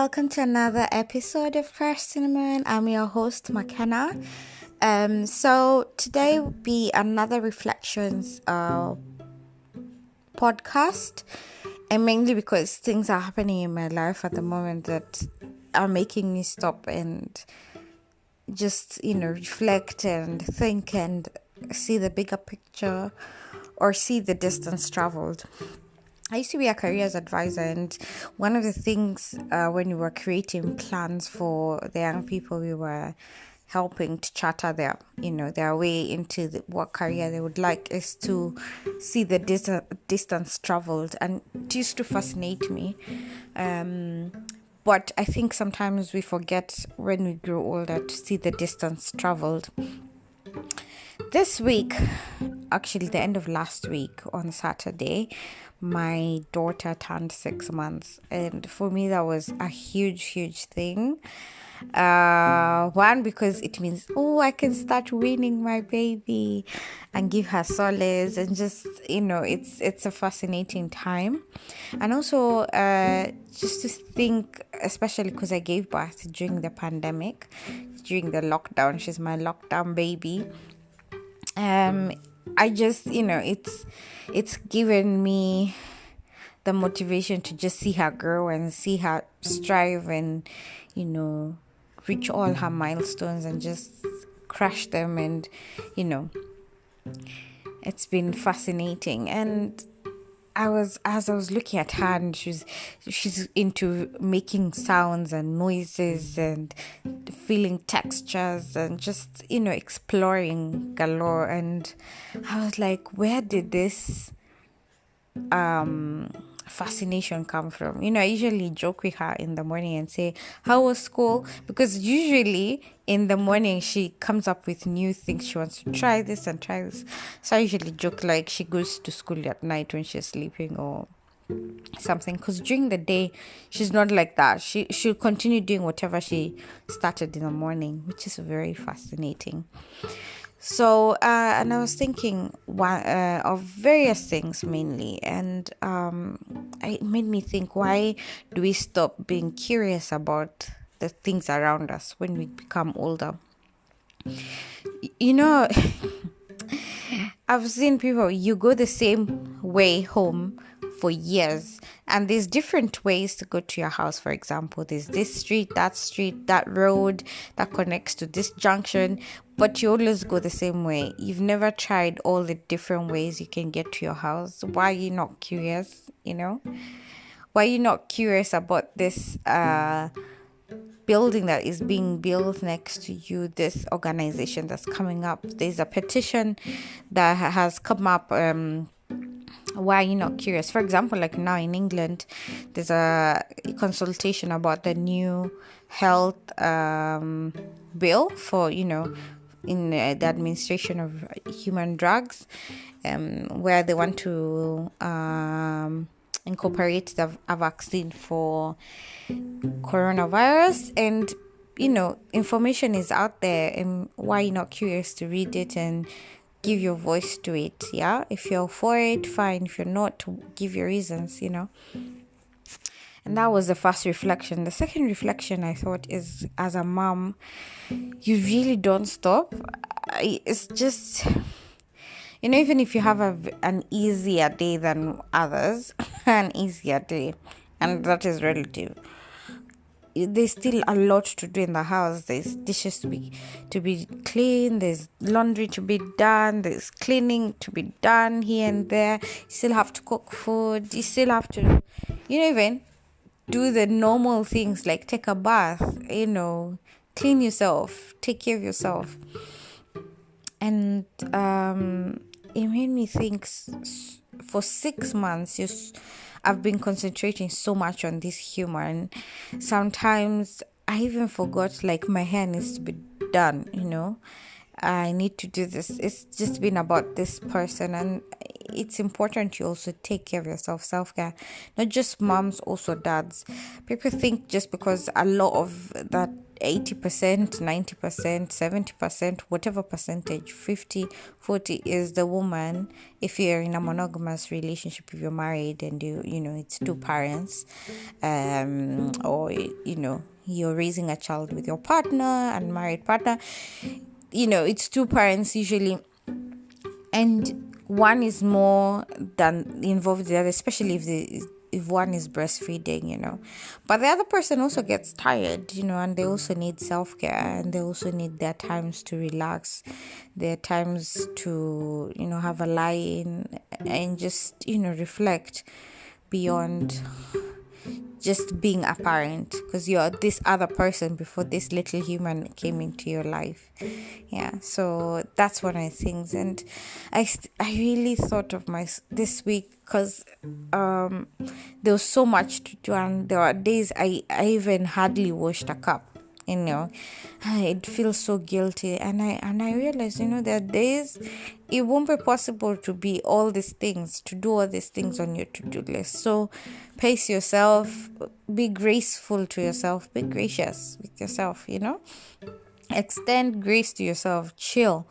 welcome to another episode of Crash Cinnamon. I'm your host, Makena. So today will be another reflections podcast, and mainly because things are happening in my life at the moment that are making me stop and just, reflect and think and see the bigger picture or see the distance traveled. I used to be a careers advisor, and one of the things when we were creating plans for the young people we were helping to charter their way into what career they would like is to see the distance traveled, and it used to fascinate me. But I think sometimes we forget when we grow older to see the distance traveled. This week, actually the end of last week on Saturday, my daughter turned 6 months, and for me that was a huge thing. One, because it means I can start weaning my baby and give her solace, and just it's a fascinating time. And also just to think, especially because I gave birth during the pandemic, during the lockdown. She's my lockdown baby. I just it's given me the motivation to just see her grow and see her strive and reach all her milestones and just crush them. And it's been fascinating. And as I was looking at her, and she's into making sounds and noises and feeling textures and just exploring galore. And I was like, where did this fascination come from? I usually joke with her in the morning and say, how was school? Because usually in the morning she comes up with new things. She wants to try this and try this. So I usually joke like she goes to school at night when she's sleeping or something, because during the day she's not like that. She'll continue doing whatever she started in the morning, which is very fascinating. So and I was thinking of various things mainly, and it made me think, why do we stop being curious about the things around us when we become older? I've seen people, you go the same way home for years, and there's different ways to go to your house. For example, there's this street, that road that connects to this junction, but you always go the same way. You've never tried all the different ways you can get to your house. Why are you not curious? Why are you not curious about this building that is being built next to you, this organization that's coming up? There's a petition that has come up. Why are you not curious? For example, like now in England, there's a consultation about the new health bill for in the administration of human drugs, where they want to incorporate a vaccine for coronavirus. And information is out there, and why are you not curious to read it and give your voice to it? If you're for it, fine. If you're not, give your reasons. And that was the first reflection. The second reflection I thought is, as a mom, you really don't stop. It's just even if you have an easier day than others, an easier day, and that is relative, there's still a lot to do in the house. There's dishes to be clean, there's laundry to be done, there's cleaning to be done here and there. You still have to cook food, you still have to even do the normal things like take a bath, clean yourself, take care of yourself. And it made me think, for 6 months I've been concentrating so much on this humor, and sometimes I even forgot, like, my hair needs to be done. I need to do this. It's just been about this person, and it's important you also take care of yourself. Self-care, not just moms, also dads. People think just because a lot of that 80%, 90%, 70%, whatever percentage, 50, 40 is the woman. If you're in a monogamous relationship, if you're married and it's two parents, or you're raising a child with your partner, unmarried partner, it's two parents usually, and one is more than involved in the other, especially if one is breastfeeding, but the other person also gets tired, and they also need self-care, and they also need their times to relax, their times to have a lie-in and just reflect beyond just being apparent, because you're this other person before this little human came into your life. Yeah, so that's one of the things. And I really thought of this week, because there was so much to do, and there were days I even hardly washed a cup. It feels so guilty, and I realized, there are days it won't be possible to do all these things on your to-do list. So pace yourself, be graceful to yourself, be gracious with yourself, extend grace to yourself, chill.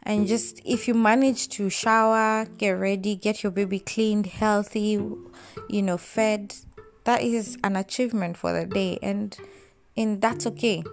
And just, if you manage to shower, get ready, get your baby cleaned, healthy, fed, that is an achievement for the day. And that's okay.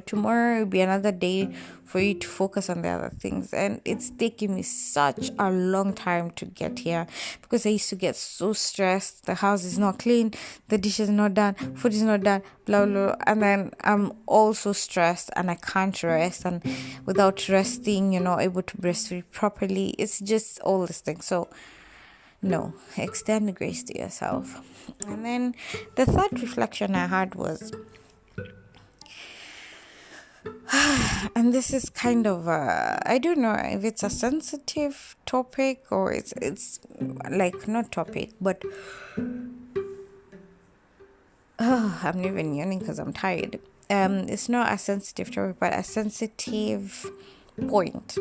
Tomorrow will be another day for you to focus on the other things. And it's taken me such a long time to get here, because I used to get so stressed. The house is not clean, the dish is not done, food is not done, blah, blah, blah. And then I'm also stressed and I can't rest. And without resting, you're not able to breastfeed properly. It's just all these things. So no, extend grace to yourself. And then the third reflection I had was, and this is kind of I don't know if it's a sensitive topic or it's like not topic, but I'm even yawning because I'm tired. It's not a sensitive topic, but a sensitive point.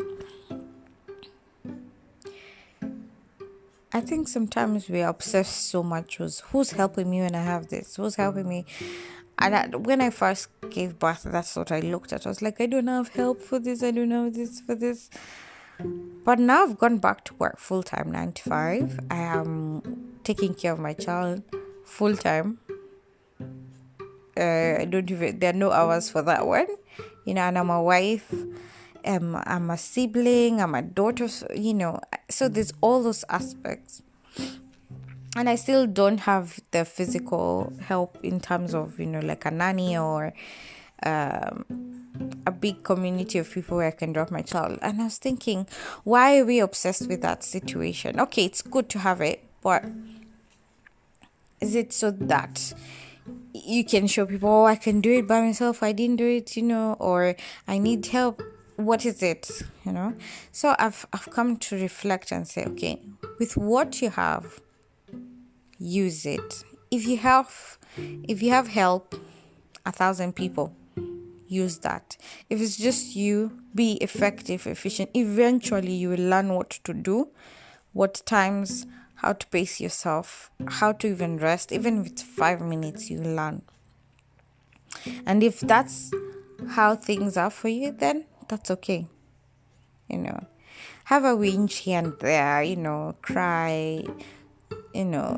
I think sometimes we are obsessed so much with who's helping me when I have this, who's helping me. And when I first gave birth, that's what I looked at. I was like, I don't have help for this. I don't have this for this. But now I've gone back to work full-time, 9 to 5. I am taking care of my child full-time. There are no hours for that one. And I'm a wife. I'm a sibling. I'm a daughter. So there's all those aspects. And I still don't have the physical help in terms of, like a nanny or a big community of people where I can drop my child. And I was thinking, why are we obsessed with that situation? Okay, it's good to have it, but is it so that you can show people, oh, I can do it by myself, I didn't do it, or I need help? What is it, So I've come to reflect and say, okay, with what you have, use it. If you have help, 1,000 people, use that. If it's just you, be effective, efficient. Eventually you will learn what to do, what times, how to pace yourself, how to even rest. Even if it's 5 minutes, you will learn. And if that's how things are for you, then that's okay. Have a whinge here and there, cry,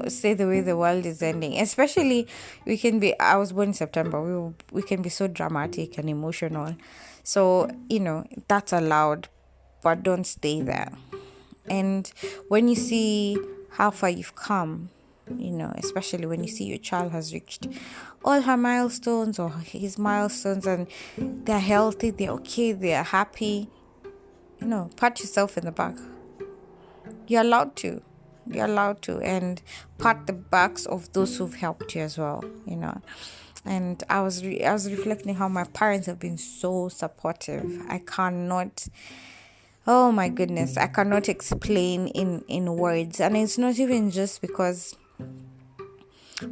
say the way the world is ending. Especially, I was born in September, we can be so dramatic and emotional. So, that's allowed, but don't stay there. And when you see how far you've come, especially when you see your child has reached all her milestones or his milestones, and they're healthy, they're okay, they're happy, pat yourself in the back. You're allowed to, and pat the backs of those who've helped you as well, And I was reflecting how my parents have been so supportive. Oh my goodness, I cannot explain in words. And it's not even just because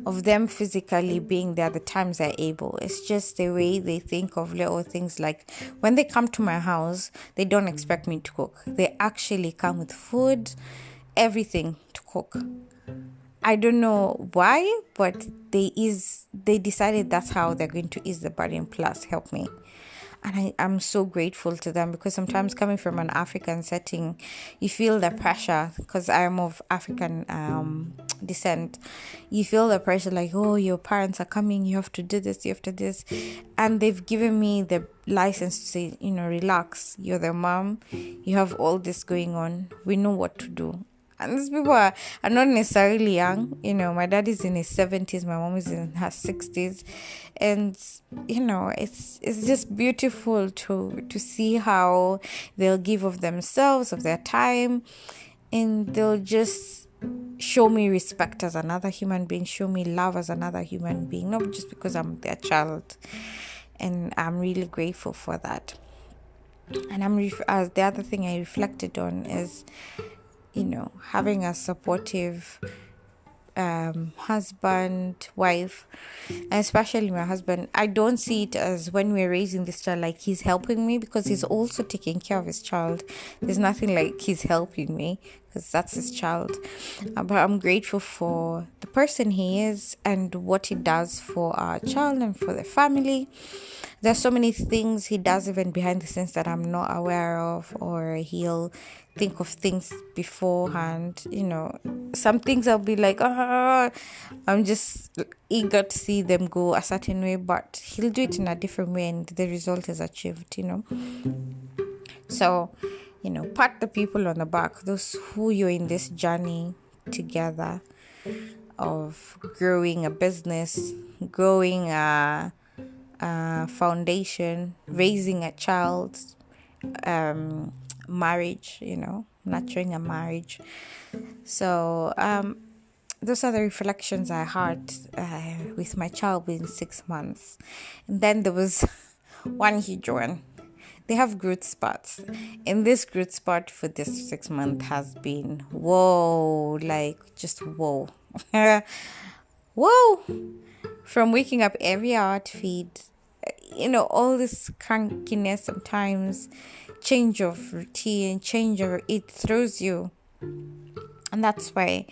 of them physically being there the times they're able. It's just the way they think of little things. Like when they come to my house, they don't expect me to cook. They actually come with food, everything to cook. I don't know why, but they decided that's how they're going to ease the burden plus help me. And I'm so grateful to them, because sometimes coming from an African setting, you feel the pressure, because I'm of African descent. You feel the pressure like, oh, your parents are coming, you have to do this, you have to do this. And they've given me the license to say, relax, you're the mom, you have all this going on, we know what to do. And these people are not necessarily young. My dad is in his 70s, my mom is in her 60s. And, it's just beautiful to see how they'll give of themselves, of their time. And they'll just show me respect as another human being, show me love as another human being, not just because I'm their child. And I'm really grateful for that. And the other thing I reflected on is, having a supportive husband, wife, and especially my husband. I don't see it as, when we're raising this child, like he's helping me, because he's also taking care of his child. There's nothing like he's helping me, because that's his child. But I'm grateful for the person he is and what he does for our child and for the family. There's so many things he does even behind the scenes that I'm not aware of, or he'll think of things beforehand. Some things I'll be like, I'm just eager to see them go a certain way, but he'll do it in a different way and the result is achieved. So, pat the people on the back, those who you're in this journey together of growing a business, growing a foundation, raising a child, marriage, nurturing a marriage. So those are the reflections I had with my child within 6 months. And then there was one huge one. They have growth spurts. And this growth spurt for this 6 months has been whoa, like just whoa. Whoa. From waking up every hour to feed, all this crankiness sometimes, change of routine, it throws you. And that's why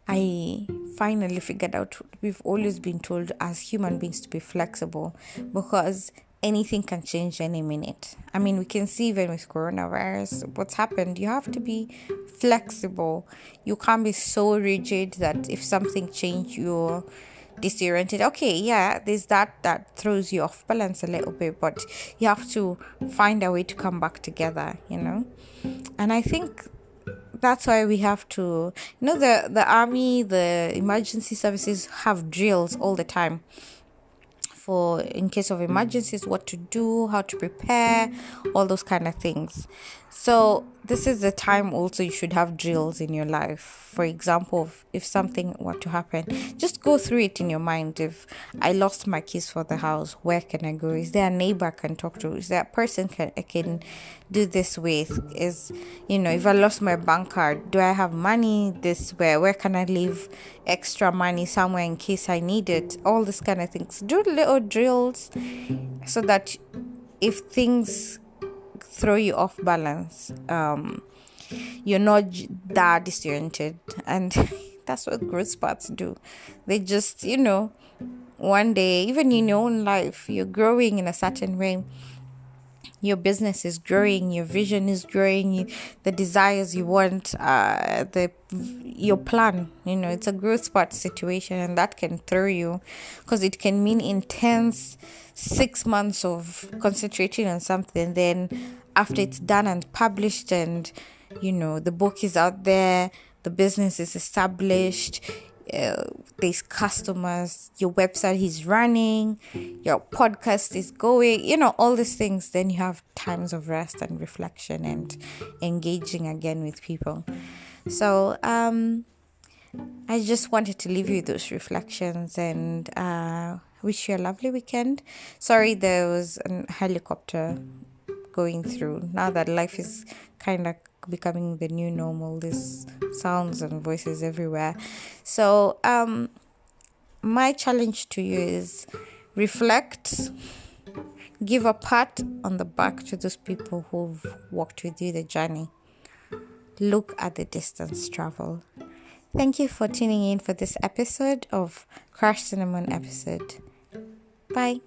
I finally figured out, we've always been told as human beings to be flexible, because anything can change any minute. I mean, we can see even with coronavirus, what's happened. You have to be flexible. You can't be so rigid that if something changed, you're disoriented. Okay, yeah, there's that throws you off balance a little bit, but you have to find a way to come back together, And I think that's why we have to, the army, the emergency services have drills all the time for, in case of emergencies, what to do, how to prepare, all those kind of things. So this is the time also you should have drills in your life. For example, if something were to happen, just go through it in your mind. If I lost my keys for the house, where can I go? Is there a neighbor I can talk to? Is there a person I can do this with? Is, if I lost my bank card, do I have money this where can I leave extra money somewhere in case I need it? All this kind of things. Do little drills so that if things throw you off balance, you're not that disoriented. And that's what growth spurts do. They just, one day, even in your own life, you're growing in a certain way. Your business is growing, your vision is growing, the desires you want, your plan, it's a growth spurt situation, and that can throw you, because it can mean intense 6 months of concentrating on something. Then after it's done and published, and the book is out there, the business is established, there's customers, your website is running, your podcast is going, all these things, then you have times of rest and reflection and engaging again with people. So I just wanted to leave you those reflections and wish you a lovely weekend. Sorry there was a helicopter going through. Now that life is kind of becoming the new normal, there's sounds and voices everywhere. So my challenge to you is reflect, give a pat on the back to those people who've walked with you the journey. Look at the distance traveled. Thank you for tuning in for this episode of Crush Cinnamon episode. Bye.